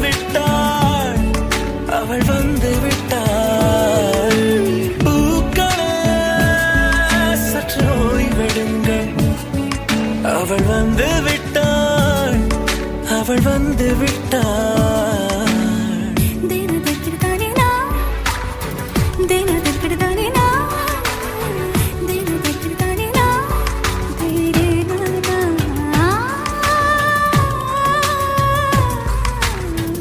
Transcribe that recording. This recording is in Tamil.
விட்டாள், அவள் வந்து விட்டாள். பூக்களே சற்று ஓய்வெடுங்கள், அவள் வந்து விட்டாள், அவள் வந்து விட்டாள்.